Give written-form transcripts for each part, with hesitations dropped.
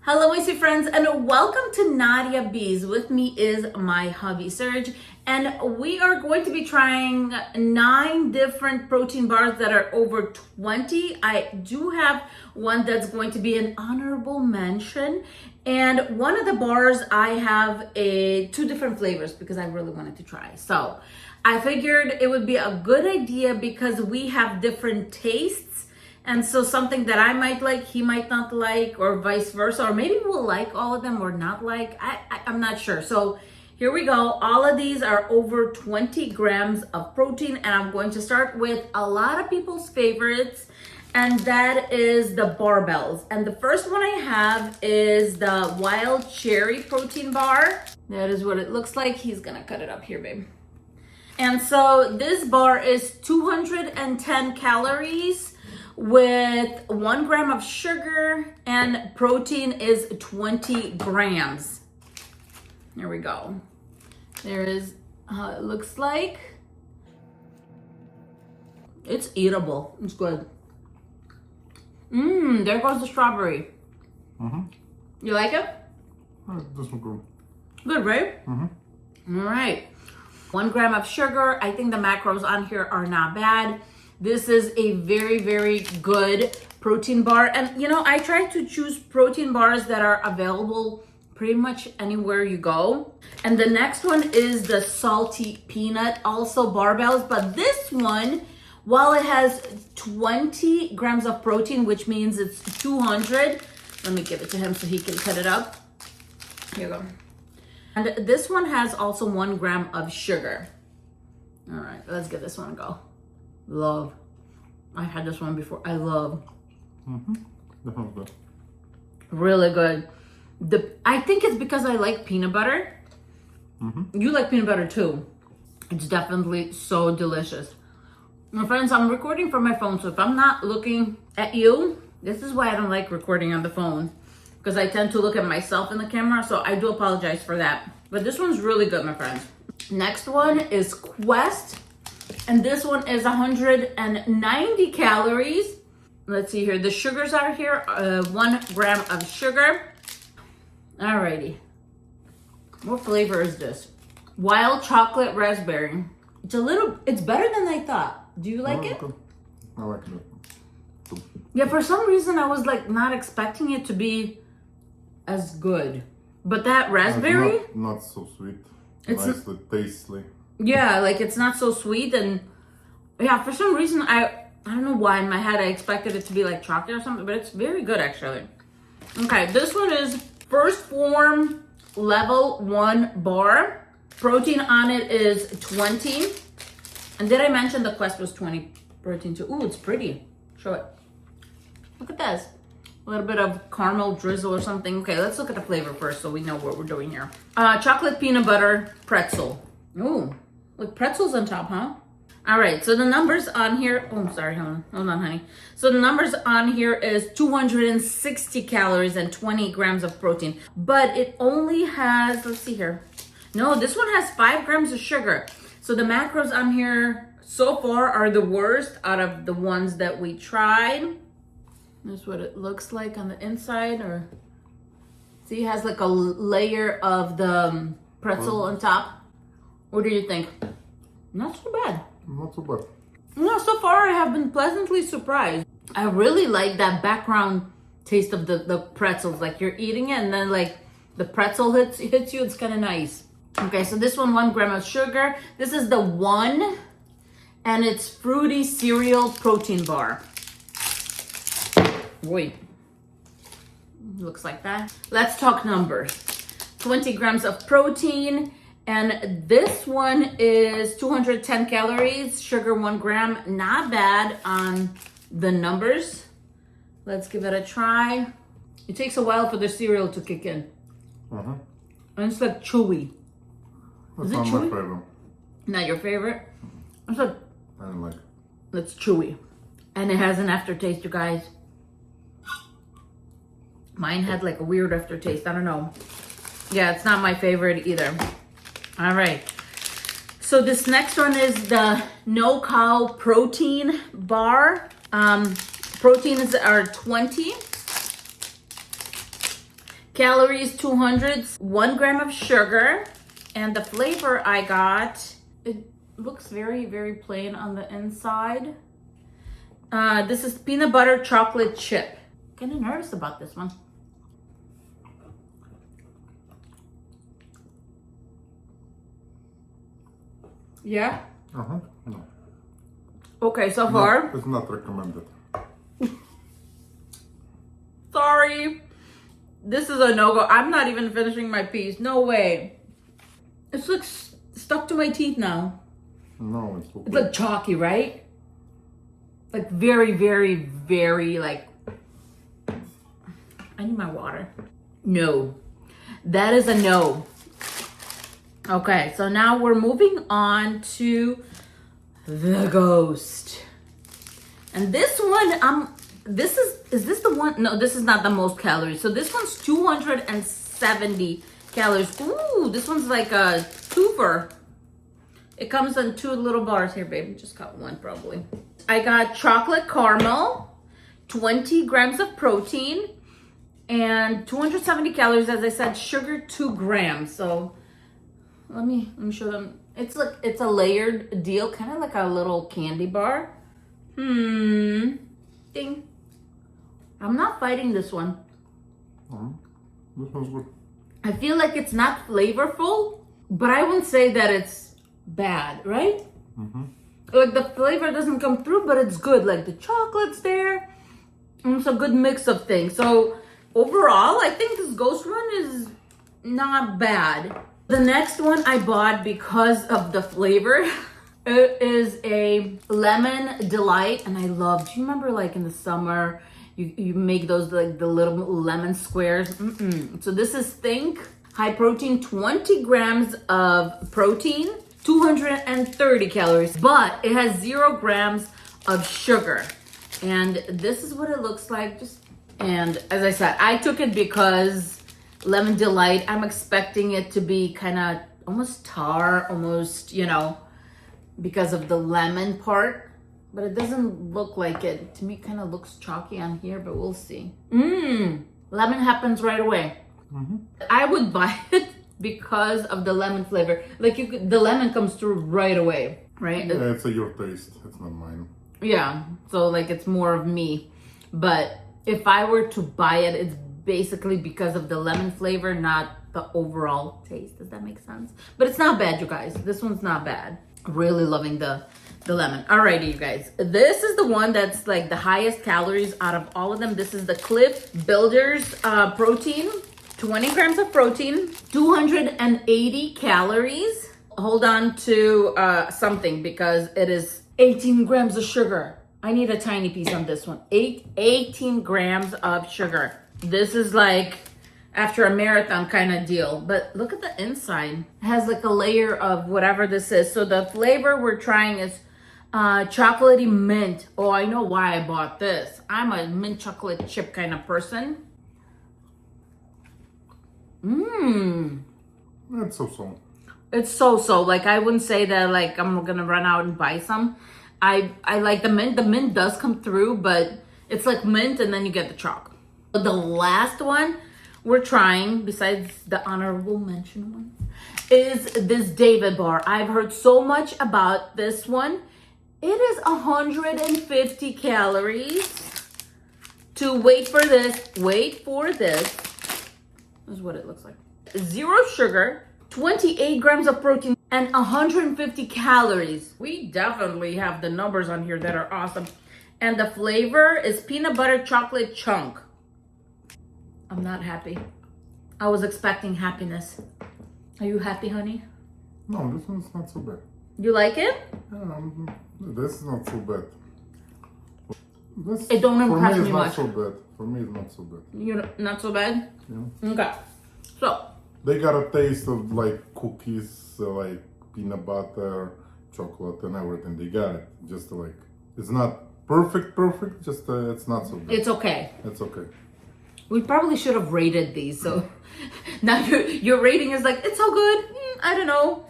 Hello, my sweet friends, and welcome to Nadia Beez. With me is my hubby, Serge, and we are going to be trying 9 different protein bars that are over 20. I do have one that's going to be an honorable mention, and one of the bars I have 2 different flavors because I really wanted to try. So I figured it would be a good idea because we have different tastes. And so something that I might like, he might not like, or vice versa, or maybe we'll like all of them or not like, I'm not sure. So here we go. All of these are over 20 grams of protein, and I'm going to start with a lot of people's favorites, and that is the Barebells. And the first one I have is the wild cherry protein bar. That is what it looks like. He's gonna cut it up here, babe. And so this bar is 210 calories, with 1 gram of sugar, and protein is 20 grams. There we go. There is how it looks like. It's eatable. It's good. There goes the strawberry. You like it? This one good. Good, right? All right. 1 gram of sugar. I think the macros on here are not bad. This is a very, very good protein bar. And you know, I try to choose protein bars that are available pretty much anywhere you go. And the next one is the salty peanut, also Barebells. But this one, while it has 20 grams of protein, which means it's 200, let me give it to him so he can cut it up. Here you go. And this one has also 1 gram of sugar. All right, let's give this one a go. Love. I had this one before. I love. That sounds good. Really good. I think it's because I like peanut butter. You like peanut butter too. It's definitely so delicious. My friends, I'm recording from my phone, so if I'm not looking at you, this is why I don't like recording on the phone, because I tend to look at myself in the camera, so I do apologize for that. But this one's really good, my friends. Next one is Quest. And this one is 190 calories. Let's see here. The sugars are here. 1 gram of sugar. Alrighty. What flavor is this? Wild chocolate raspberry. It's better than I thought. Do you like it? Good. I like it. Yeah, for some reason I was like not expecting it to be as good. But that raspberry. Not so sweet. It's Nicely, tasty. Yeah, like it's not so sweet, and yeah, for some reason I don't know why in my head I expected it to be like chocolate or something, but it's very good actually. Okay, this one is First Form Level 1 bar. Protein on it is 20. And did I mention the Quest was 20 protein too? Ooh, it's pretty. Show it. Look at this. A little bit of caramel drizzle or something. Okay, let's look at the flavor first so we know what we're doing here. Chocolate peanut butter pretzel. Ooh. With pretzels on top, huh? All right, so the numbers on here, oh, I'm sorry, hold on, honey. So the numbers on here is 260 calories and 20 grams of protein, but it only has, let's see here. No, this one has 5 grams of sugar. So the macros on here so far are the worst out of the ones that we tried. That's what it looks like on the inside, or see, it has like a layer of the pretzel on top. What do you think? Not so bad. Not so bad. No, so far I have been pleasantly surprised. I really like that background taste of the pretzels. Like you're eating it and then like the pretzel hits you. It's kind of nice. Okay, so this one, 1 gram of sugar. This is the one, and it's fruity cereal protein bar. Boy, looks like that. Let's talk numbers. 20 grams of protein. And this one is 210 calories, sugar 1 gram. Not bad on the numbers. Let's give it a try. It takes a while for the cereal to kick in. And it's like chewy. That's Is it not chewy? my favorite. Not your favorite? It's like, I don't like it. it's chewy. And it has an aftertaste, you guys. Mine had like a weird aftertaste. I don't know. Yeah, it's not my favorite either. All right, so this next one is the No Cow protein bar. Proteins are 20. Calories 200, 1 gram of sugar. And the flavor I got, it looks very, very plain on the inside. This is peanut butter chocolate chip. Kind of nervous about this one. Yeah? Uh-huh. No. Okay, so far. It's not recommended. Sorry. This is a no-go. I'm not even finishing my piece. No way. It's like stuck to my teeth now. No, it's okay. It's like chalky, right? Like very, very, very like... I need my water. No. That is a no. Okay, so now we're moving on to the ghost. And this one, is this the one? No, this is not the most calories. So this one's 270 calories. Ooh, this one's like a twofer. It comes in 2 little bars here, babe. Just got one probably. I got chocolate caramel, 20 grams of protein, and 270 calories. As I said, sugar 2 grams. So let me show them. It's a layered deal, kind of like a little candy bar. Ding. I'm not fighting this one. This one's good. I feel like it's not flavorful, but I wouldn't say that it's bad, right? Mm-hmm. Like the flavor doesn't come through, but it's good. Like the chocolate's there. And it's a good mix of things. So overall, I think this ghost one is not bad. The next one I bought because of the flavor. It is a lemon delight, and I love. Do you remember, like in the summer, you make those like the little lemon squares? So this is Think high protein, 20 grams of protein, 230 calories, but it has 0 grams of sugar. And this is what it looks like. And as I said, I took it because lemon delight. I'm expecting it to be kind of almost tar, almost, because of the lemon part, but it doesn't look like it. To me, it kind of looks chalky on here, but we'll see. Lemon happens right away. I would buy it because of the lemon flavor. Like the lemon comes through right away, right? Yeah, it's your taste. It's not mine. Yeah, so like it's more of me. But if I were to buy it, it's basically because of the lemon flavor, not the overall taste. Does that make sense? But it's not bad, you guys. This one's not bad. Really loving the lemon. Alrighty, you guys. This is the one that's like the highest calories out of all of them. This is the Clif Builders protein. 20 grams of protein, 280 calories. Hold on to something because it is 18 grams of sugar. I need a tiny piece on this one. 18 grams of sugar. This is like after a marathon kind of deal. But look at the inside. It has like a layer of whatever this is. So the flavor we're trying is chocolatey mint. Oh, I know why I bought this. I'm a mint chocolate chip kind of person. It's so-so. It's so-so. Like I wouldn't say that like I'm gonna run out and buy some. I like the mint. The mint does come through, but it's like mint and then you get the chalk. But the last one we're trying, besides the honorable mention one, is this David bar. I've heard so much about this one. It is 150 calories. Wait for this. This is what it looks like. 0 sugar, 28 grams of protein, and 150 calories. We definitely have the numbers on here that are awesome. And the flavor is peanut butter chocolate chunk. I'm not happy. I was expecting happiness. Are you happy, honey? No, this one's not so bad. You like it? This is not so bad. It don't impress me much. For me, it's not so bad. For me, it's not so bad. You're not so bad? Yeah. Okay. So. They got a taste of like cookies, like peanut butter, chocolate, and everything. They got it. Just like, it's not perfect, just it's not so bad. It's okay. It's okay. We probably should have rated these. So now your rating is like, it's so good. I don't know.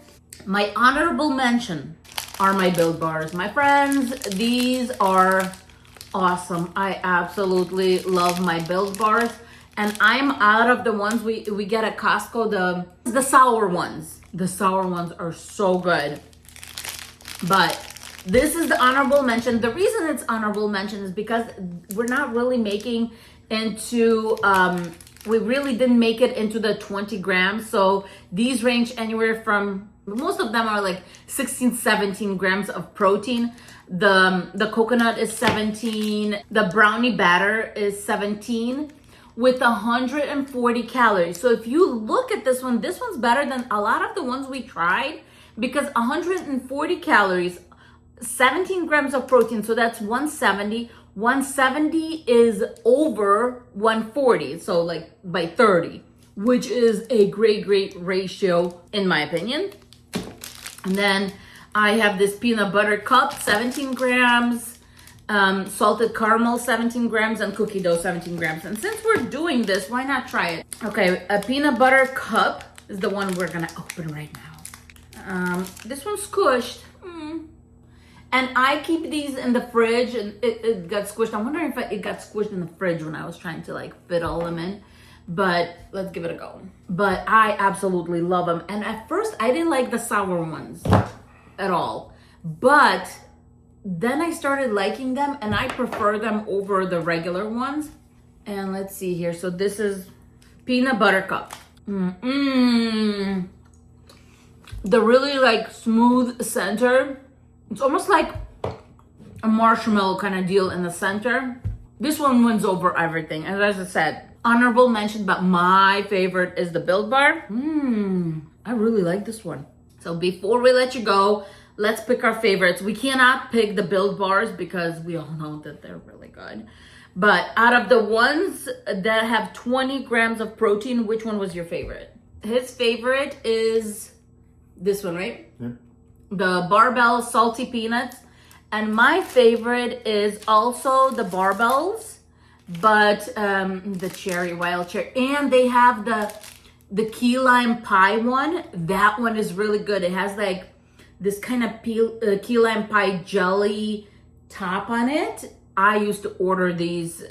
My honorable mention are my Build Bars. My friends, these are awesome. I absolutely love my Build Bars. And I'm out of the ones we get at Costco, the sour ones. The sour ones are so good. But this is the honorable mention. The reason it's honorable mention is because we're not really making into, we really didn't make it into the 20 grams. So these range anywhere from, most of them are like 16, 17 grams of protein. The coconut is 17. The brownie batter is 17 with 140 calories. So if you look at this one's better than a lot of the ones we tried because 140 calories, 17 grams of protein, so that's 170. 170 is over 140, so like by 30, which is a great ratio in my opinion. And then I have this peanut butter cup, 17 grams, salted caramel, 17 grams, and cookie dough, 17 grams. And since we're doing this, why not try it? Okay, a peanut butter cup is the one we're gonna open right now. This one's squished. And I keep these in the fridge and it got squished. I'm wondering if it got squished in the fridge when I was trying to like fit all them in. But let's give it a go. But I absolutely love them. And at first I didn't like the sour ones at all. But then I started liking them and I prefer them over the regular ones. And let's see here. So this is peanut butter cup. The really like smooth center. It's almost like a marshmallow kind of deal in the center. This one wins over everything. And as I said, honorable mention, but my favorite is the Build Bar. I really like this one. So before we let you go, let's pick our favorites. We cannot pick the Build Bars because we all know that they're really good. But out of the ones that have 20 grams of protein, which one was your favorite? His favorite is this one, right? Yeah. The Barebells salty peanuts. And my favorite is also the Barebells, but the cherry, wild cherry. And they have the key lime pie one. That one is really good. It has like this kind of key lime pie jelly top on it. I used to order these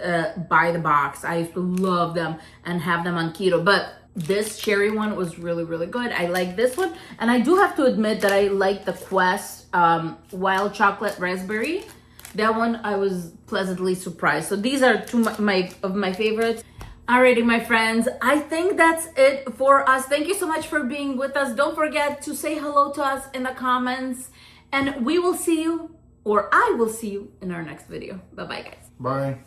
by the box. I used to love them and have them on keto. But this cherry one was really good. I like this one. And I do have to admit that I like the Quest wild chocolate raspberry. That one I was pleasantly surprised. So these are two of my favorites. Alrighty, my friends, I think that's it for us. Thank you so much for being with us. Don't forget to say hello to us in the comments. And we will see you, or I will see you in our next video. Bye-bye, guys. Bye.